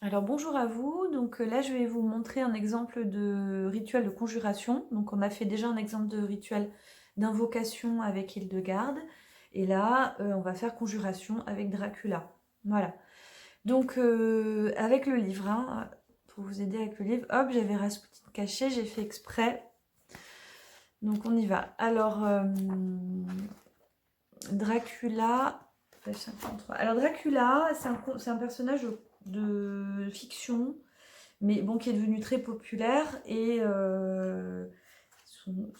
Alors bonjour à vous, donc là je vais vous montrer un exemple de rituel de conjuration. Donc on a fait déjà un exemple de rituel d'invocation avec Hildegarde, et là on va faire conjuration avec Dracula. Voilà. Donc avec le livre, hein, pour vous aider avec le livre, hop, j'avais Rasputin caché, j'ai fait exprès. Donc on y va. Alors Dracula, page 53. Alors Dracula, c'est un personnage de fiction, mais bon, qui est devenu très populaire et sont-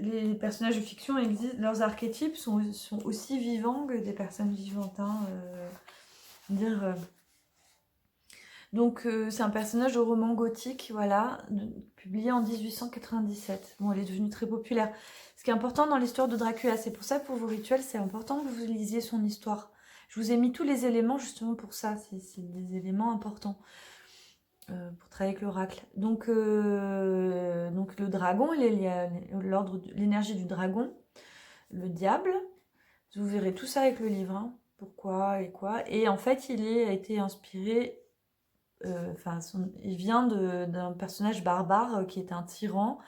les personnages de fiction existent, leurs archétypes sont aussi vivants que des personnes vivantes. Hein, dire, donc c'est un personnage de roman gothique, voilà, publié en 1897. Bon, elle est devenue très populaire. Ce qui est important dans l'histoire de Dracula, c'est pour ça que pour vos rituels, c'est important que vous lisiez son histoire. Je vous ai mis tous les éléments justement pour ça, c'est des éléments importants. Pour travailler avec l'oracle. Donc le dragon, il est lié à l'ordre, l'énergie du dragon, le diable. Vous verrez tout ça avec le livre. Hein. Pourquoi et quoi. Et en fait, a été inspiré. Il vient d'un personnage barbare qui est un tyran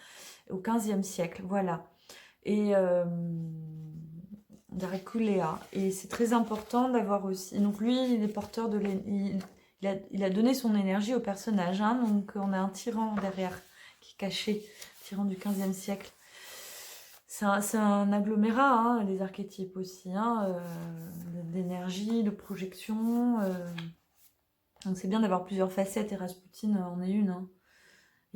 au XVe siècle. Voilà. Et Dracula. Et c'est très important d'avoir aussi. Donc lui, il est porteur de il a donné son énergie au personnage. Hein, donc on a un tyran derrière qui est caché, tyran du XVe siècle. C'est un agglomérat, hein, les archétypes aussi, hein, d'énergie, de projection. Donc c'est bien d'avoir plusieurs facettes et Rasputin en est une. Hein,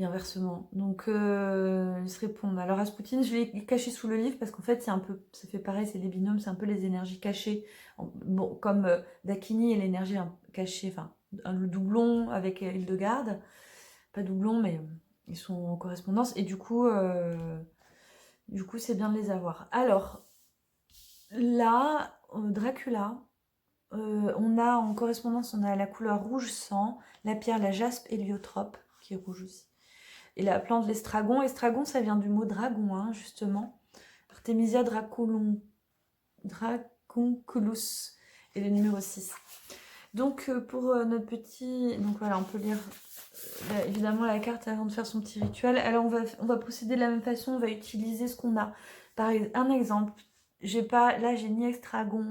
et inversement. Donc ils se répondent. Alors Rasputin, je l'ai caché sous le livre parce qu'en fait c'est un peu, ça fait pareil, c'est les binômes, c'est un peu les énergies cachées. Bon, comme Dakini et l'énergie cachée, enfin le doublon avec Hildegarde, pas doublon mais ils sont en correspondance et du coup c'est bien de les avoir. Alors là, Dracula, on a en correspondance, on a la couleur rouge sang, la pierre, la jaspe héliotrope qui est rouge aussi. Et la plante l'estragon. Estragon, ça vient du mot dragon, hein, justement. Artemisia draconculus. Et le numéro 6. Donc, pour notre petit... Donc voilà, on peut lire évidemment la carte avant de faire son petit rituel. Alors, on va procéder de la même façon. On va utiliser ce qu'on a. Un exemple. J'ai ni estragon,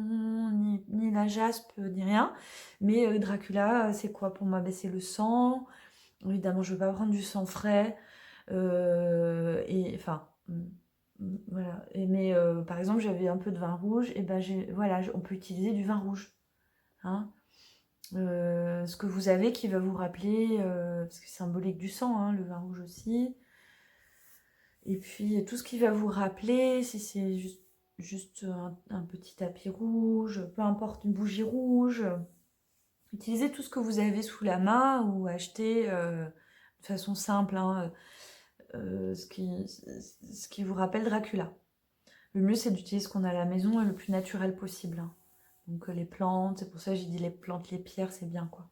ni la jaspe, ni rien. Mais Dracula, c'est quoi pour moi? C'est le sang. Évidemment, je ne veux pas prendre du sang frais. Et enfin, voilà. Mais par exemple, j'avais un peu de vin rouge, et ben voilà, on peut utiliser du vin rouge. Hein. Ce que vous avez qui va vous rappeler, parce que c'est symbolique du sang, hein, le vin rouge aussi. Et puis tout ce qui va vous rappeler, si c'est juste un petit tapis rouge, peu importe, une bougie rouge. Utilisez tout ce que vous avez sous la main ou achetez de façon simple. Hein, ce qui vous rappelle Dracula. Le mieux, c'est d'utiliser ce qu'on a à la maison et le plus naturel possible. Hein. Donc les plantes, c'est pour ça que j'ai dit les plantes, les pierres, c'est bien quoi.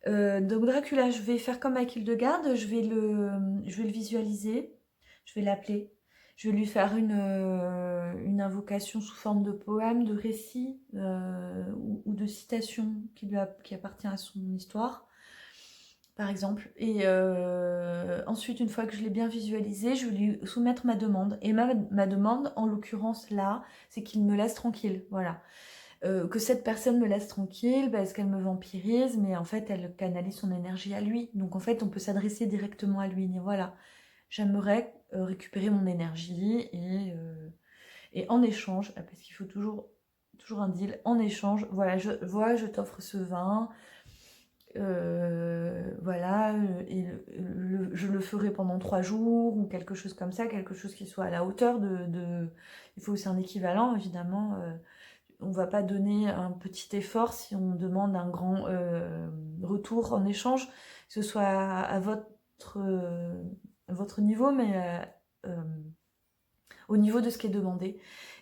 Donc Dracula, je vais faire comme avec Hildegarde, je vais le visualiser, je vais l'appeler, je vais lui faire une invocation sous forme de poème, de récit ou de citation qui appartient à son histoire par exemple. Et ensuite, une fois que je l'ai bien visualisé, je vais lui soumettre ma demande. Et ma demande, en l'occurrence là, c'est qu'il me laisse tranquille. Voilà. Que cette personne me laisse tranquille parce qu'elle me vampirise, mais en fait, elle canalise son énergie à lui. Donc en fait, on peut s'adresser directement à lui. Et voilà. J'aimerais récupérer mon énergie et en échange, parce qu'il faut toujours un deal, en échange, voilà, je t'offre ce vin, voilà, et je le ferai pendant 3 jours ou quelque chose comme ça, quelque chose qui soit à la hauteur il faut aussi un équivalent, évidemment. On va pas donner un petit effort si on demande un grand retour en échange, que ce soit à votre niveau, mais au niveau de ce qui est demandé.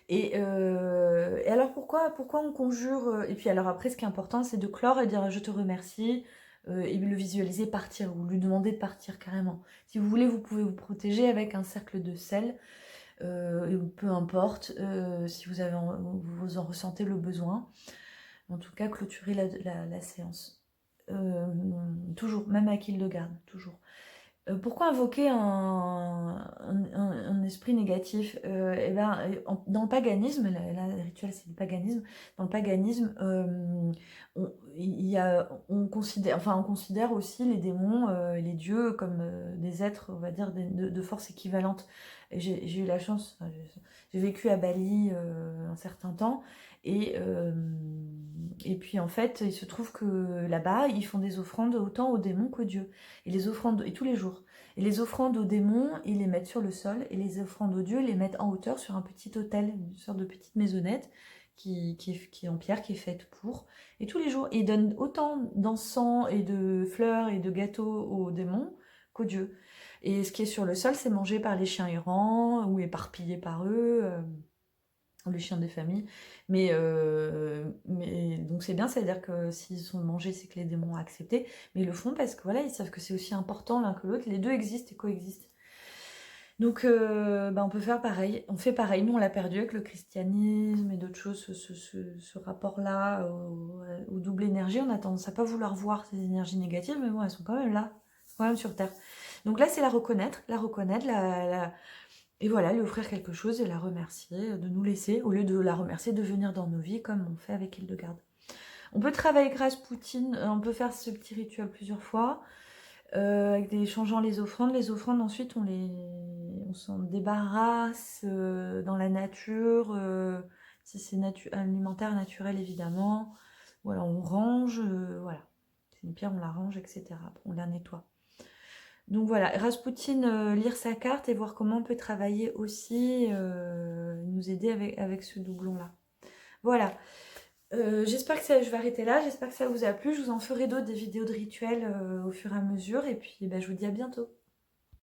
Et alors pourquoi on conjure et puis alors après, ce qui est important, c'est de clore et dire je te remercie et le visualiser partir ou lui demander de partir carrément. Si vous voulez, vous pouvez vous protéger avec un cercle de sel, peu importe si vous en ressentez le besoin. En tout cas, clôturer la séance. toujours, même avec Hildegarde, toujours. Pourquoi invoquer un esprit négatif? Eh ben, dans le paganisme, là, le rituel c'est le paganisme, dans le paganisme, on considère aussi les démons, les dieux comme des êtres, on va dire, de force équivalente. J'ai eu la chance, j'ai vécu à Bali un certain temps, et puis en fait, il se trouve que là-bas, ils font des offrandes autant aux démons qu'aux dieux. Et les offrandes, et tous les jours. Et les offrandes aux démons, ils les mettent sur le sol, et les offrandes aux dieux, ils les mettent en hauteur sur un petit autel, une sorte de petite maisonnette qui est en pierre, qui est faite pour. Et tous les jours, ils donnent autant d'encens et de fleurs et de gâteaux aux démons qu'aux dieux. Et ce qui est sur le sol, c'est mangé par les chiens errants ou éparpillé par eux. Les chiens des familles. Mais donc c'est bien, c'est-à-dire que s'ils sont mangés, c'est que les démons ont accepté. Mais ils le font parce que voilà, ils savent que c'est aussi important l'un que l'autre. Les deux existent et coexistent. Donc on peut faire pareil. On fait pareil. Nous, on l'a perdu avec le christianisme et d'autres choses, ce rapport-là aux double énergie. On a tendance à pas vouloir voir ces énergies négatives, mais bon, elles sont quand même là, quand même sur Terre. Donc là, c'est la reconnaître, et voilà, lui offrir quelque chose et la remercier de nous laisser, au lieu de la remercier de venir dans nos vies comme on fait avec Hildegarde. On peut travailler avec Raspoutine, on peut faire ce petit rituel plusieurs fois, changeant les offrandes. Les offrandes, ensuite, on s'en débarrasse dans la nature, si c'est alimentaire, naturel, évidemment. Voilà, on range, voilà. C'est une pierre, on la range, etc. On la nettoie. Donc voilà, Raspoutine, lire sa carte et voir comment on peut travailler aussi, nous aider avec ce doublon-là. Voilà, j'espère que je vais arrêter là, j'espère que ça vous a plu. Je vous en ferai d'autres, des vidéos de rituels au fur et à mesure. Et puis je vous dis à bientôt.